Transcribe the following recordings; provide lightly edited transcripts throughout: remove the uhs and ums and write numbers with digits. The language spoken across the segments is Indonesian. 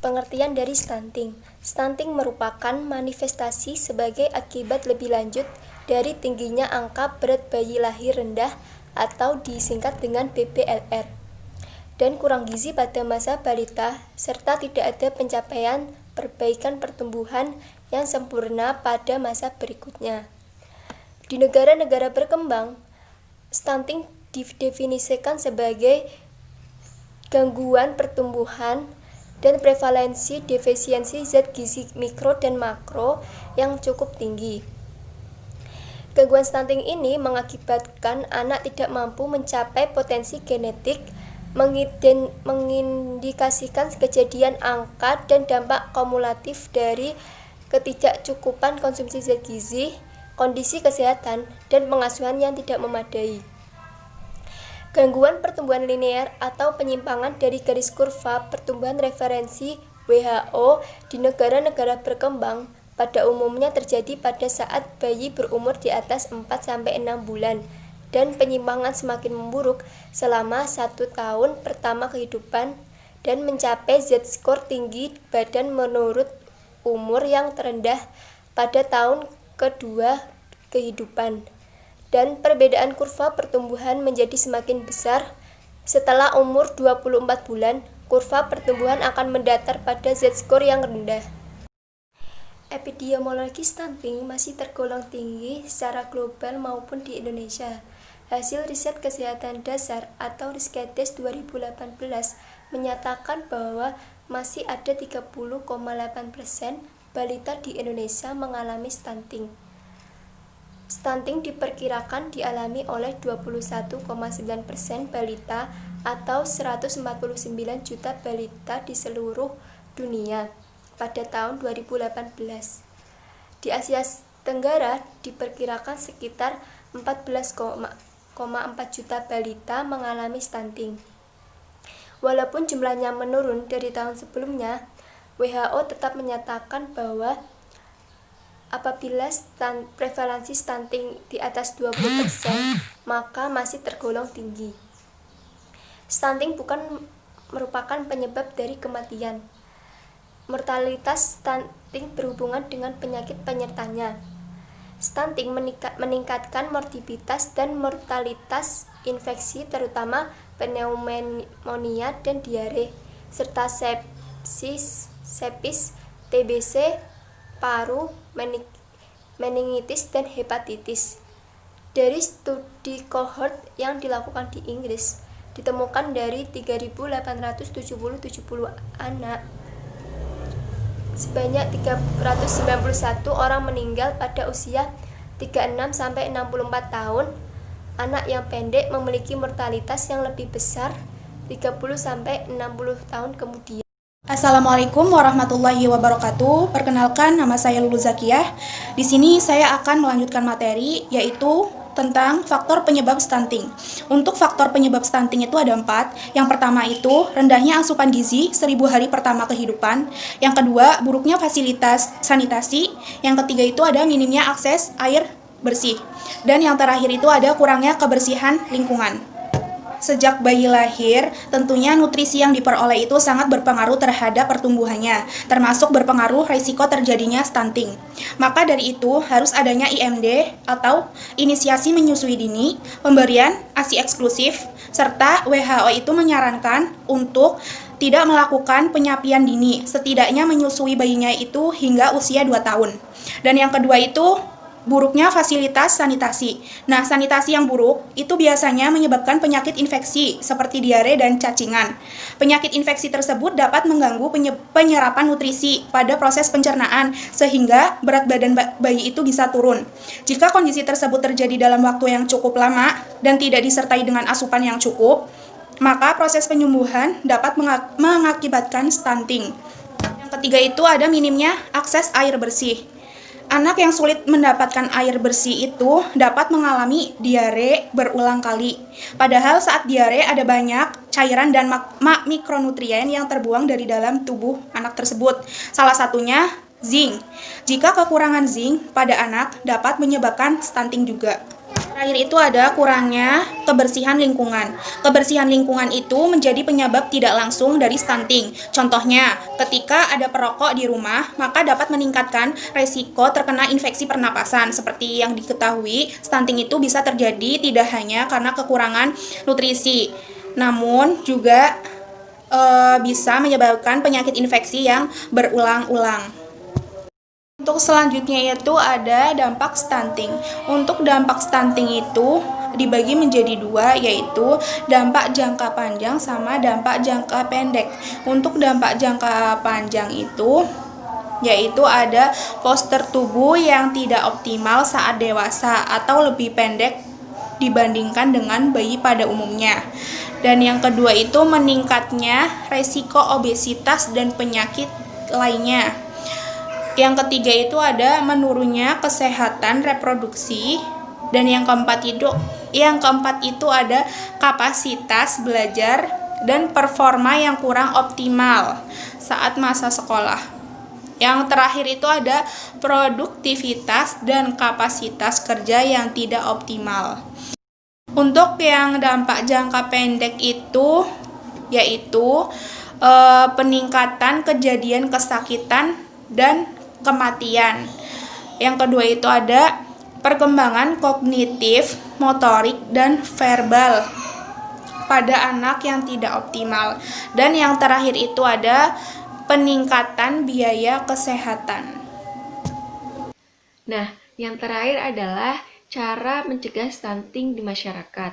Pengertian dari stunting. Stunting merupakan manifestasi sebagai akibat lebih lanjut dari tingginya angka berat bayi lahir rendah atau disingkat dengan BBLR dan kurang gizi pada masa balita serta tidak ada pencapaian perbaikan pertumbuhan yang sempurna pada masa berikutnya. Di negara-negara berkembang, stunting didefinisikan sebagai gangguan pertumbuhan dan prevalensi defisiensi zat gizi mikro dan makro yang cukup tinggi. Gangguan stunting ini mengakibatkan anak tidak mampu mencapai potensi genetik, mengindikasikan kejadian angka dan dampak kumulatif dari ketidakcukupan konsumsi zat gizi, kondisi kesehatan, dan pengasuhan yang tidak memadai. Gangguan pertumbuhan linear atau penyimpangan dari garis kurva pertumbuhan referensi WHO di negara-negara berkembang pada umumnya terjadi pada saat bayi berumur di atas 4-6 bulan dan penyimpangan semakin memburuk selama 1 tahun pertama kehidupan dan mencapai Z-score tinggi badan menurut umur yang terendah pada tahun kedua kehidupan. Dan perbedaan kurva pertumbuhan menjadi semakin besar. Setelah umur 24 bulan, kurva pertumbuhan akan mendatar pada Z-score yang rendah. Epidemiologi stunting masih tergolong tinggi secara global maupun di Indonesia. Hasil riset kesehatan dasar atau Riskades 2018 menyatakan bahwa masih ada 30,8% balita di Indonesia mengalami stunting. Stunting diperkirakan dialami oleh 21,9% balita atau 149 juta balita di seluruh dunia pada tahun 2018. Di Asia Tenggara diperkirakan sekitar 14,4 juta balita mengalami stunting. Walaupun jumlahnya menurun dari tahun sebelumnya, WHO tetap menyatakan bahwa apabila prevalensi stunting di atas 20%, maka masih tergolong tinggi. Stunting bukan merupakan penyebab dari kematian. Mortalitas stunting berhubungan dengan penyakit penyertanya. Stunting meningkatkan morbiditas dan mortalitas infeksi terutama pneumonia dan diare, serta sepsis, TBC, paru, meningitis, dan hepatitis. Dari studi kohort yang dilakukan di Inggris, ditemukan dari 3.870 anak, sebanyak 391 orang meninggal pada usia 36-64 tahun. Anak yang pendek memiliki mortalitas yang lebih besar 30-60 tahun kemudian. Assalamualaikum warahmatullahi wabarakatuh. Perkenalkan, nama saya Lulu Zakiyah. Di sini saya akan melanjutkan materi, yaitu tentang faktor penyebab stunting. Untuk faktor penyebab stunting itu ada 4. Yang pertama itu rendahnya asupan gizi 1000 hari pertama kehidupan. Yang kedua, buruknya fasilitas sanitasi. Yang ketiga itu ada minimnya akses air bersih. Dan yang terakhir itu ada kurangnya kebersihan lingkungan. Sejak bayi lahir, tentunya nutrisi yang diperoleh itu sangat berpengaruh terhadap pertumbuhannya, termasuk berpengaruh risiko terjadinya stunting. Maka dari itu, harus adanya IMD atau inisiasi menyusui dini, pemberian ASI eksklusif, serta WHO itu menyarankan untuk tidak melakukan penyapian dini, setidaknya menyusui bayinya itu hingga usia 2 tahun. Dan yang kedua itu buruknya fasilitas sanitasi. Nah, sanitasi yang buruk itu biasanya menyebabkan penyakit infeksi seperti diare dan cacingan. Penyakit infeksi tersebut dapat mengganggu penyerapan nutrisi pada proses pencernaan sehingga berat badan bayi itu bisa turun. Jika kondisi tersebut terjadi dalam waktu yang cukup lama dan tidak disertai dengan asupan yang cukup, maka proses penyembuhan dapat mengakibatkan stunting. Yang ketiga itu ada minimnya akses air bersih. Anak yang sulit mendapatkan air bersih itu dapat mengalami diare berulang kali. Padahal saat diare ada banyak cairan dan mikronutrien yang terbuang dari dalam tubuh anak tersebut. Salah satunya zinc. Jika kekurangan zinc pada anak dapat menyebabkan stunting juga. Terakhir itu ada kurangnya kebersihan lingkungan. Kebersihan lingkungan itu menjadi penyebab tidak langsung dari stunting. Contohnya, ketika ada perokok di rumah, maka dapat meningkatkan resiko terkena infeksi pernapasan. Seperti yang diketahui, stunting itu bisa terjadi tidak hanya karena kekurangan nutrisi, namun juga bisa menyebabkan penyakit infeksi yang berulang-ulang. Untuk selanjutnya itu ada dampak stunting. Untuk dampak stunting itu dibagi menjadi dua, yaitu dampak jangka panjang sama dampak jangka pendek. Untuk dampak jangka panjang itu yaitu ada postur tubuh yang tidak optimal saat dewasa atau lebih pendek dibandingkan dengan bayi pada umumnya. Dan yang kedua itu meningkatnya resiko obesitas dan penyakit lainnya. Yang ketiga itu ada menurunnya kesehatan reproduksi, dan yang keempat itu ada kapasitas belajar dan performa yang kurang optimal saat masa sekolah. Yang terakhir itu ada produktivitas dan kapasitas kerja yang tidak optimal. Untuk yang dampak jangka pendek itu yaitu peningkatan kejadian kesakitan dan kematian. Yang kedua itu ada perkembangan kognitif, motorik, dan verbal pada anak yang tidak optimal. Dan yang terakhir itu ada peningkatan biaya kesehatan. Nah, yang terakhir adalah cara mencegah stunting di masyarakat.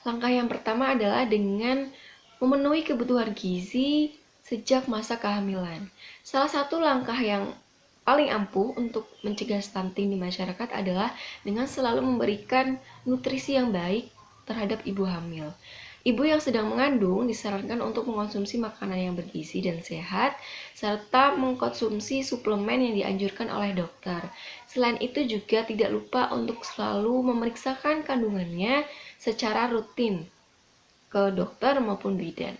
Langkah yang pertama adalah dengan memenuhi kebutuhan gizi sejak masa kehamilan. Salah satu langkah yang paling ampuh untuk mencegah stunting di masyarakat adalah dengan selalu memberikan nutrisi yang baik terhadap ibu hamil. Ibu yang sedang mengandung disarankan untuk mengonsumsi makanan yang bergizi dan sehat, serta mengkonsumsi suplemen yang dianjurkan oleh dokter. Selain itu juga tidak lupa untuk selalu memeriksakan kandungannya secara rutin ke dokter maupun bidan.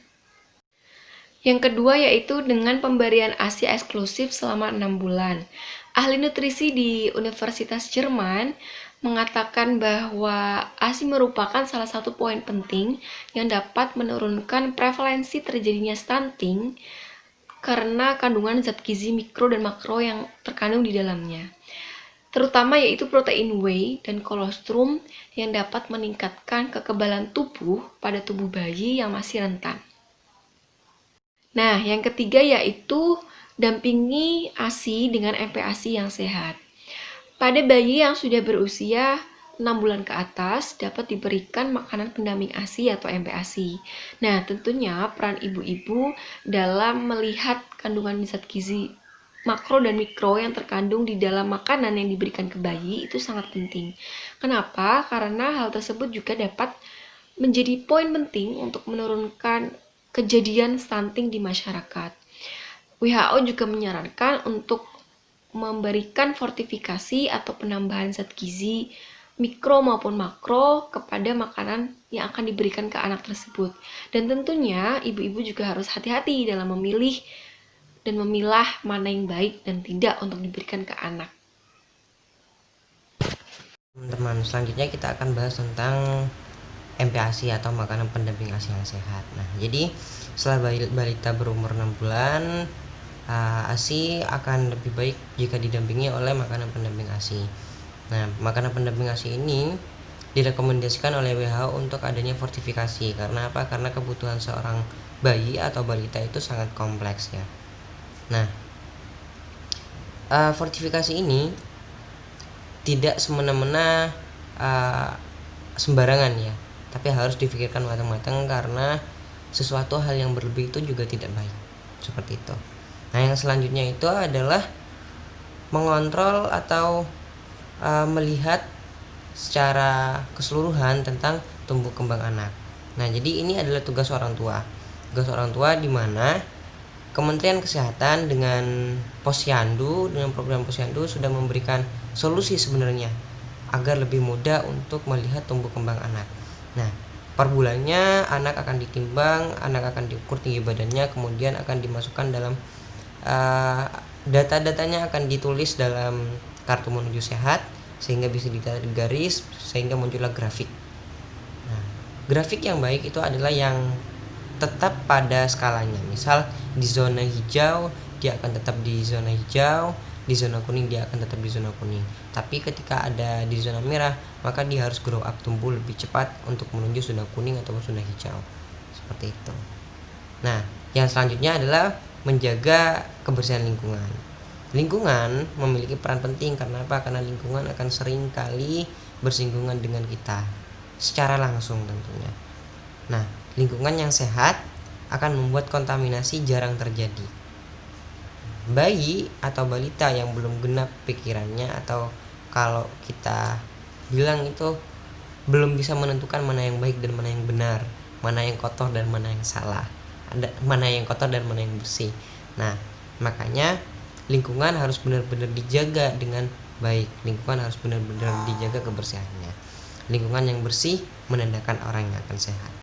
Yang kedua yaitu dengan pemberian ASI eksklusif selama 6 bulan. Ahli nutrisi di Universitas Jerman mengatakan bahwa ASI merupakan salah satu poin penting yang dapat menurunkan prevalensi terjadinya stunting karena kandungan zat gizi mikro dan makro yang terkandung di dalamnya. Terutama yaitu protein whey dan kolostrum yang dapat meningkatkan kekebalan tubuh pada tubuh bayi yang masih rentan. Nah, yang ketiga yaitu dampingi ASI dengan MPASI yang sehat. Pada bayi yang sudah berusia 6 bulan ke atas dapat diberikan makanan pendamping ASI atau MPASI. Nah, tentunya peran ibu-ibu dalam melihat kandungan zat gizi makro dan mikro yang terkandung di dalam makanan yang diberikan ke bayi itu sangat penting. Kenapa? Karena hal tersebut juga dapat menjadi poin penting untuk menurunkan kejadian stunting di masyarakat. WHO juga menyarankan untuk memberikan fortifikasi atau penambahan zat gizi mikro maupun makro kepada makanan yang akan diberikan ke anak tersebut. Dan tentunya ibu-ibu juga harus hati-hati dalam memilih dan memilah mana yang baik dan tidak untuk diberikan ke anak. Teman-teman, selanjutnya kita akan bahas tentang MPASI atau makanan pendamping ASI yang sehat. Nah, jadi setelah balita berumur 6 bulan, ASI akan lebih baik jika didampingi oleh makanan pendamping ASI. Nah, makanan pendamping ASI ini direkomendasikan oleh WHO untuk adanya fortifikasi. Karena apa? Karena kebutuhan seorang bayi atau balita itu sangat kompleks ya. Nah, fortifikasi ini tidak semena-mena sembarangan ya, tapi harus difikirkan matang-matang karena sesuatu hal yang berlebih itu juga tidak baik, seperti itu. Nah, yang selanjutnya itu adalah mengontrol atau melihat secara keseluruhan tentang tumbuh kembang anak. Nah, jadi ini adalah tugas orang tua. Tugas orang tua di mana Kementerian Kesehatan dengan Posyandu, dengan program Posyandu sudah memberikan solusi sebenarnya agar lebih mudah untuk melihat tumbuh kembang anak. Nah, per bulannya anak akan ditimbang, anak akan diukur tinggi badannya, kemudian akan dimasukkan dalam data-datanya akan ditulis dalam kartu menuju sehat, sehingga bisa ditarik garis sehingga muncullah grafik. Nah, grafik yang baik itu adalah yang tetap pada skalanya. Misal di zona hijau dia akan tetap di zona hijau, di zona kuning dia akan tetap di zona kuning. Tapi ketika ada di zona merah, maka dia harus grow up, tumbuh lebih cepat untuk menuju zona kuning atau zona hijau. Seperti itu. Nah, yang selanjutnya adalah menjaga kebersihan lingkungan. Lingkungan memiliki peran penting karena apa? Karena lingkungan akan sering kali bersinggungan dengan kita secara langsung tentunya. Nah, lingkungan yang sehat akan membuat kontaminasi jarang terjadi. Bayi atau balita yang belum genap pikirannya, atau kalau kita bilang itu belum bisa menentukan mana yang baik dan mana yang benar, mana yang kotor dan mana yang salah, mana yang kotor dan mana yang bersih. Nah, makanya lingkungan harus benar-benar dijaga dengan baik. Lingkungan harus benar-benar dijaga kebersihannya. Lingkungan yang bersih menandakan orang yang akan sehat.